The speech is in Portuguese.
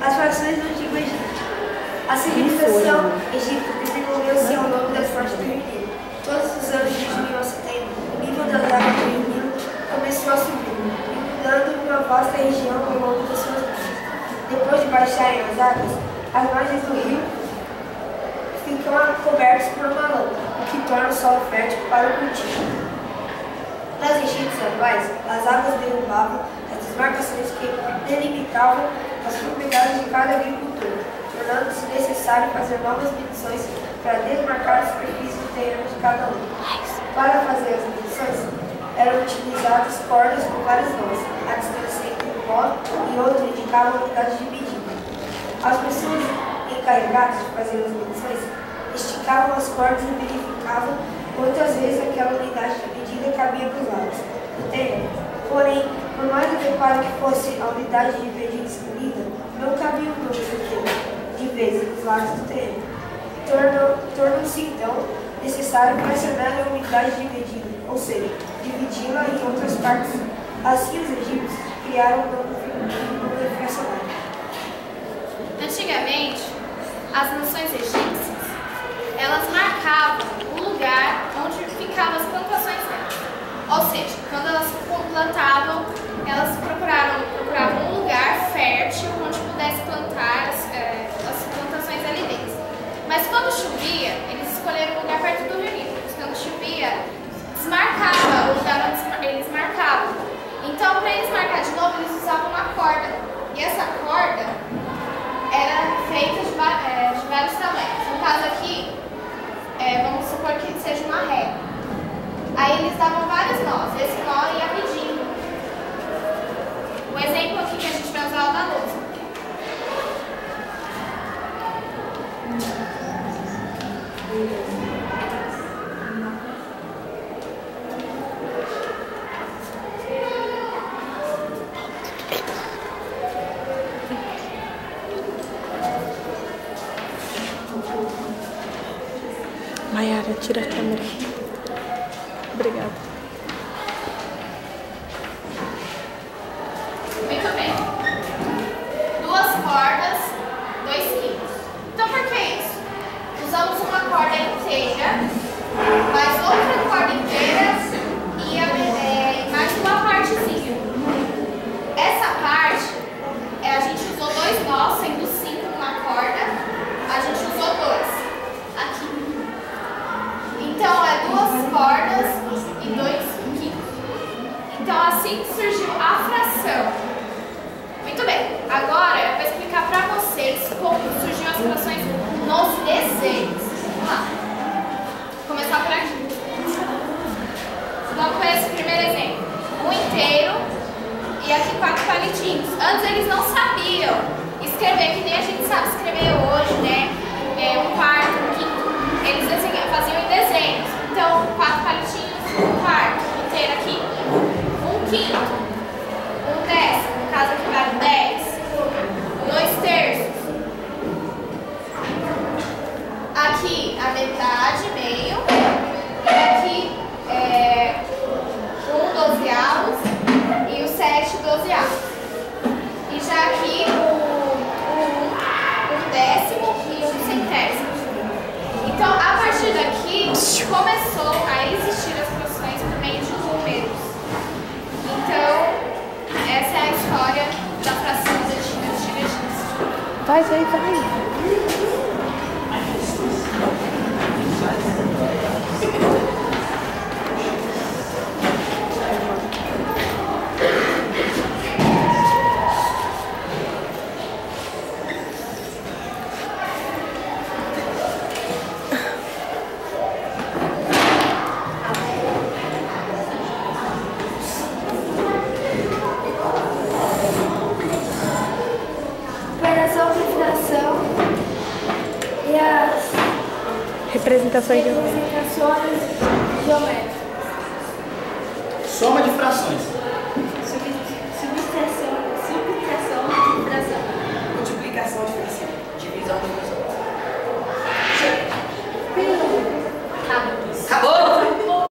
As frações do Antigo Egito. A civilização egípcia desenvolveu-se ao longo das fontes do Nilo. Todos os anos desde 1170, o nível das águas do Nilo começou a subir, inundando uma vasta região ao longo das suas margens. Depois de baixarem as águas, as margens do rio ficam cobertas por uma lama, o que torna o solo fértil para o cultivo. Nas enchentes anuais, as águas derrubavam as demarcações que delimitavam as propriedades de cada agricultor, tornando-se necessário fazer novas medições para desmarcar a superfície do terreno de cada um. Para fazer as medições, eram utilizadas cordas com várias nós. A distância entre um nó e outro indicava a unidade de medida. As pessoas encarregadas de fazer as medições esticavam as cordas e verificavam quantas vezes aquela unidade de medida cabia nos lados do terreno. Porém, por mais adequada que fosse a unidade de medida escolhida, não cabia o número de vezes nos lados do terreno. Tornou-se então necessário fracionar a unidade de medida, ou seja, dividi-la em outras partes. Assim, os egípcios criaram o número fracionário. Antigamente, as nações egípcias, elas marcavam o lugar onde ficavam as plantações delas. Ou seja, quando elas plantavam, elas procuravam um lugar fértil onde pudesse plantar as plantações ali dentro. Mas quando chovia, eles escolheram um lugar perto do rio Nilo. Quando chovia, desmarcava o lugar onde eles marcavam. Então, para eles marcar de novo, eles usavam uma corda. E essa corda era feita de vários tamanhos. No caso aqui, vamos supor que seja uma régua. Aí eles davam vários nós. Esse nó ia medindo. O exemplo aqui que a gente vai usar é o da louça. Mayara, tira a câmera. Obrigada. Muito bem. 2 cordas, 2 quilos. Então, por que isso? Usamos uma corda inteira, mais outra corda inteira e mais uma partezinha. Essa parte, a gente usou 2 nós, sendo 5 numa corda, a gente usou 2. Aqui. Então, 2 cordas e 2 quilos. Então, assim surgiu a fração. Muito bem. Agora, eu vou explicar para vocês como surgiu as frações nos desenhos. Vamos lá. Vou começar por aqui. Vamos ver esse primeiro exemplo. 1 inteiro e aqui 4 palitinhos. Antes eles não sabiam escrever, que nem a gente sabe escrever hoje, né? 1/4, 1/5. Eles faziam em desenhos. Então, 4 palitinhos, 1/4 inteiro aqui. 1/5, 1/10, no caso aqui vale 10. 2/3. Aqui a metade, meio. E aqui 1/12 e o 7/12. E já aqui o 1/10 e o 1/100. Então, a partir daqui, começou a existir as frações por meio de números. Então, essa é a história da fração do Antigo Egito. Vai, vai, vai. E as representações geométricas. Soma de frações.